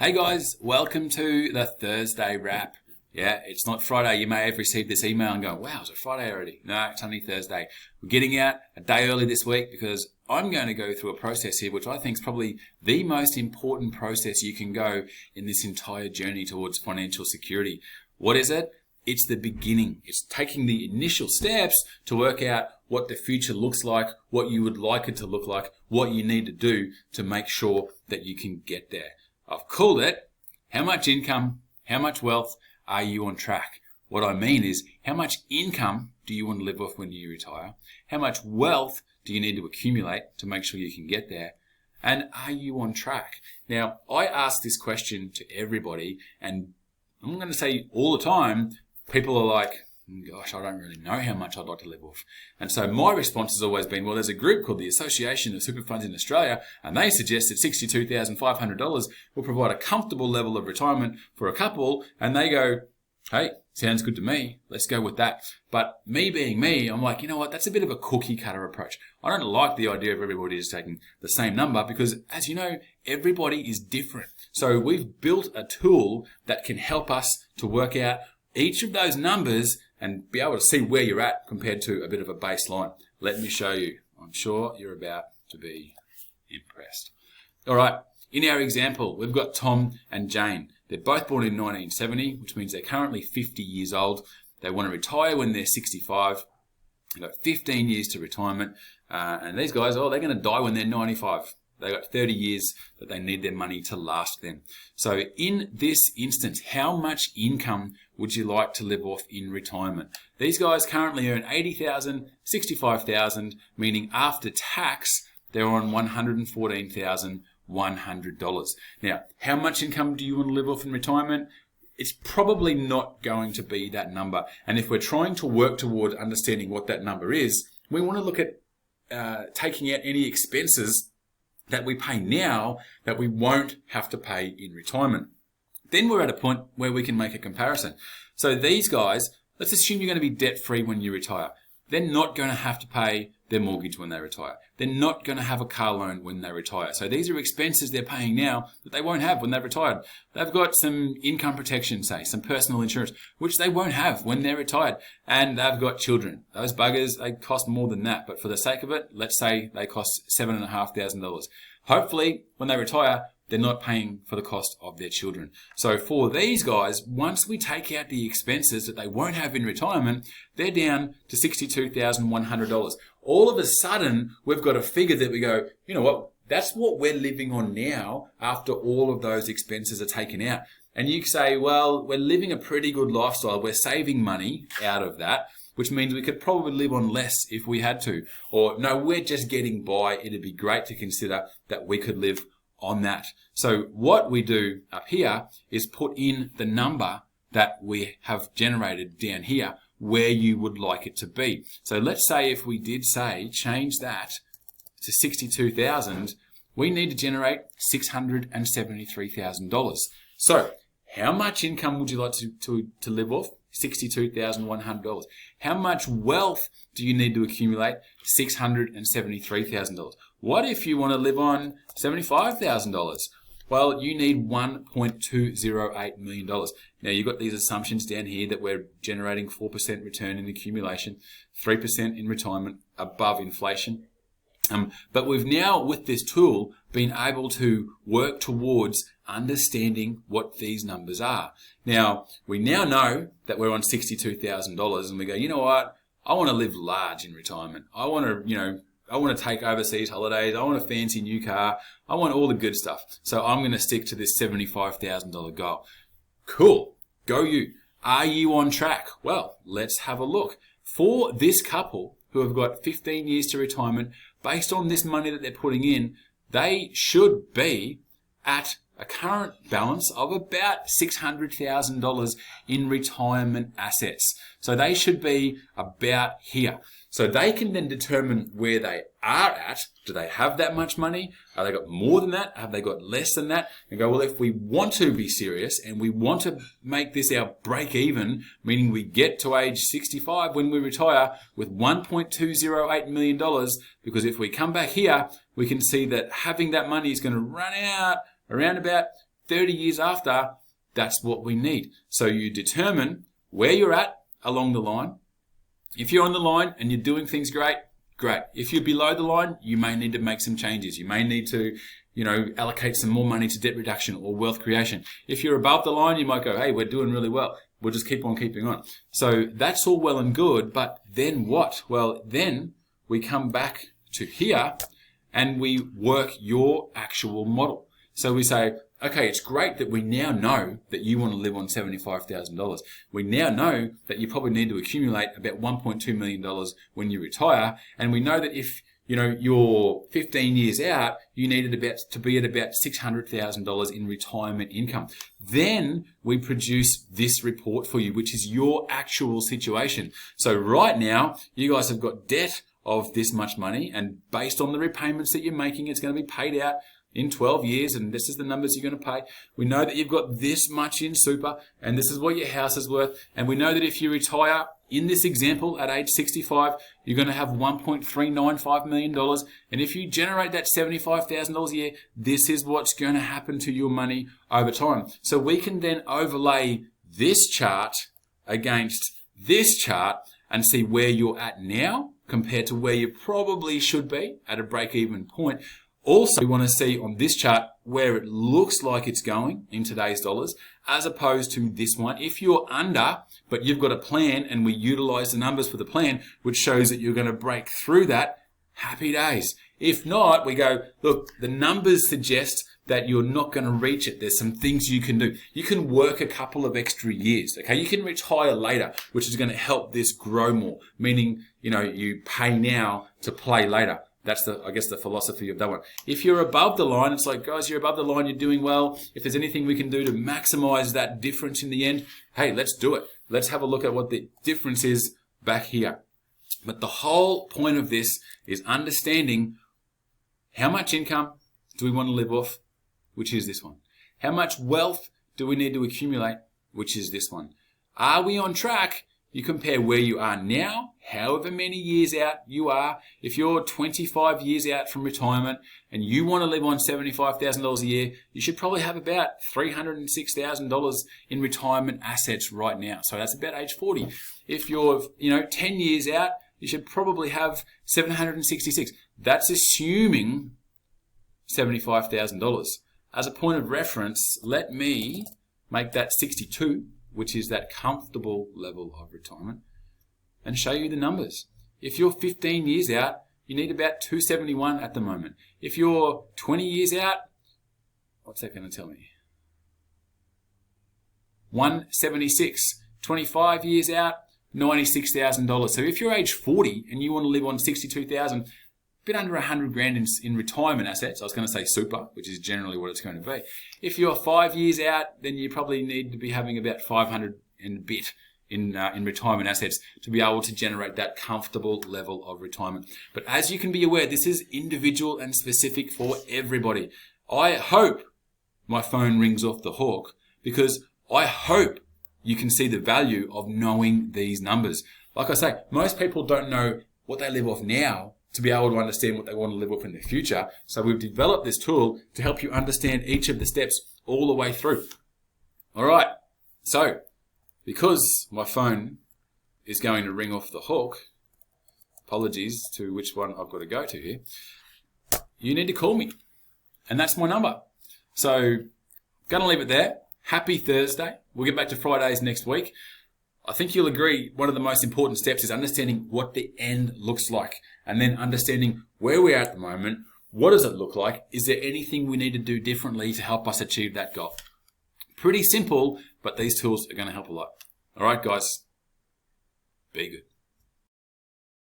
Hey guys, welcome to the Thursday wrap. Yeah, it's not Friday. You may have received this email and go, wow, it's a Friday already. No, it's only Thursday. We're getting out a day early this week because I'm going to go through a process here, which I think is probably the most important process you can go in this entire journey towards financial security. What is it? It's the beginning. It's taking the initial steps to work out what the future looks like, what you would like it to look like, what you need to do to make sure that you can get there. I've called it, how much income, how much wealth are you on track? What I mean is, how much income do you want to live off when you retire? How much wealth do you need to accumulate to make sure you can get there? And are you on track? Now, I ask this question to everybody, and I'm going to say all the time, people are like, gosh, I don't really know how much I'd like to live off. And so my response has always been, well, there's a group called the Association of Super Funds in Australia, and they suggest that $62,500 will provide a comfortable level of retirement for a couple, and they go, hey, sounds good to me. Let's go with that. But me being me, I'm like, you know what? That's a bit of a cookie cutter approach. I don't like the idea of everybody just taking the same number because, as you know, everybody is different. So we've built a tool that can help us to work out each of those numbers and be able to see where you're at compared to a bit of a baseline. Let me show you. I'm sure you're about to be impressed. All right, in our example, we've got Tom and Jane. They're both born in 1970, which means they're currently 50 years old. They want to retire when they're 65. They've got 15 years to retirement. And these guys, they're going to die when they're 95. They've got 30 years that they need their money to last them. So in this instance, how much income would you like to live off in retirement? These guys currently earn $80,000, $65,000, meaning after tax, they're on $114,100. Now, how much income do you want to live off in retirement? It's probably not going to be that number. And if we're trying to work toward understanding what that number is, we want to look at taking out any expenses that we pay now that we won't have to pay in retirement. Then we're at a point where we can make a comparison. So these guys, let's assume you're going to be debt-free when you retire. They're not going to have to pay their mortgage when they retire. They're not going to have a car loan when they retire. So these are expenses they're paying now that they won't have when they're retired. They've got some income protection, say, some personal insurance, which they won't have when they're retired. And they've got children. Those buggers, they cost more than that. But for the sake of it, let's say they cost $7,500. Hopefully, when they retire, they're not paying for the cost of their children. So for these guys, once we take out the expenses that they won't have in retirement, they're down to $62,100. All of a sudden, we've got a figure that we go, you know what, that's what we're living on now after all of those expenses are taken out. And you say, well, we're living a pretty good lifestyle. We're saving money out of that, which means we could probably live on less if we had to. Or no, we're just getting by. It'd be great to consider that we could live on that. So what we do up here is put in the number that we have generated down here where you would like it to be. So let's say if we did say change that to 62,000, we need to generate $673,000. So how much income would you like to live off? $62,100. How much wealth do you need to accumulate? $673,000. What if you want to live on $75,000? Well, you need $1.208 million. Now, you've got these assumptions down here that we're generating 4% return in accumulation, 3% in retirement above inflation. But we've now, with this tool, been able to work towards understanding what these numbers are. Now, we now know that we're on $62,000 and we go, you know what? I want to live large in retirement. I want to take overseas holidays. I want a fancy new car. I want all the good stuff. So I'm going to stick to this $75,000 goal. Cool. Go you. Are you on track? Well, let's have a look. For this couple who have got 15 years to retirement, based on this money that they're putting in, they should be at a current balance of about $600,000 in retirement assets. So they should be about here. So they can then determine where they are at. Do they have that much money? Have they got more than that? Have they got less than that? And go, well, if we want to be serious and we want to make this our break even, meaning we get to age 65 when we retire with $1.208 million, because if we come back here, we can see that having that money is going to run out around about 30 years after, that's what we need. So you determine where you're at along the line. If you're on the line and you're doing things great. If you're below the line, you may need to make some changes. You may need to, allocate some more money to debt reduction or wealth creation. If you're above the line, you might go, hey, we're doing really well. We'll just keep on keeping on. So that's all well and good, but then what? Well, then we come back to here and we work your actual model. So we say, okay, it's great that we now know that you want to live on $75,000. We now know that you probably need to accumulate about $1.2 million when you retire. And we know that if, you're 15 years out, you needed to be at about $600,000 in retirement income. Then we produce this report for you, which is your actual situation. So right now, you guys have got debt of this much money, and based on the repayments that you're making, it's going to be paid out in 12 years, and this is the numbers you're going to pay. We know that you've got this much in super, and this is what your house is worth. And we know that if you retire, in this example, at age 65, you're going to have $1.395 million. And if you generate that $75,000 a year, this is what's going to happen to your money over time. So we can then overlay this chart against this chart and see where you're at now compared to where you probably should be at a break-even point. Also, we want to see on this chart where it looks like it's going in today's dollars, as opposed to this one. If you're under, but you've got a plan and we utilize the numbers for the plan, which shows that you're going to break through that, happy days. If not, we go, look, the numbers suggest that you're not going to reach it. There's some things you can do. You can work a couple of extra years, okay? You can retire later, which is going to help this grow more, meaning, you pay now to play later. That's the philosophy of that one. If you're above the line, it's like, guys, you're above the line, you're doing well. If there's anything we can do to maximize that difference in the end, hey, let's do it. Let's have a look at what the difference is back here. But the whole point of this is understanding how much income do we want to live off, which is this one. How much wealth do we need to accumulate, which is this one. Are we on track? You compare where you are now, however many years out you are. If you're 25 years out from retirement and you want to live on $75,000 a year, you should probably have about $306,000 in retirement assets right now. So that's about age 40. If you're, 10 years out, you should probably have $766. That's assuming $75,000. As a point of reference, let me make that 62. Which is that comfortable level of retirement, and show you the numbers. If you're 15 years out, you need about 271 at the moment. If you're 20 years out, what's that going to tell me? 176. 25 years out, $96,000. So if you're age 40 and you want to live on 62,000, a bit under 100 grand in retirement assets. I was going to say super, which is generally what it's going to be. If you're 5 years out, then you probably need to be having about 500 and a bit in retirement assets to be able to generate that comfortable level of retirement. But as you can be aware, this is individual and specific for everybody. I hope my phone rings off the hook because I hope you can see the value of knowing these numbers. Like I say, most people don't know what they live off now to be able to understand what they want to live off in the future. So we've developed this tool to help you understand each of the steps all the way through. All right. So because my phone is going to ring off the hook, apologies to which one I've got to go to here, you need to call me. And that's my number. So going to leave it there. Happy Thursday. We'll get back to Fridays next week. I think you'll agree one of the most important steps is understanding what the end looks like and then understanding where we are at the moment. What does it look like? Is there anything we need to do differently to help us achieve that goal? Pretty simple, but these tools are going to help a lot. All right, guys, be good.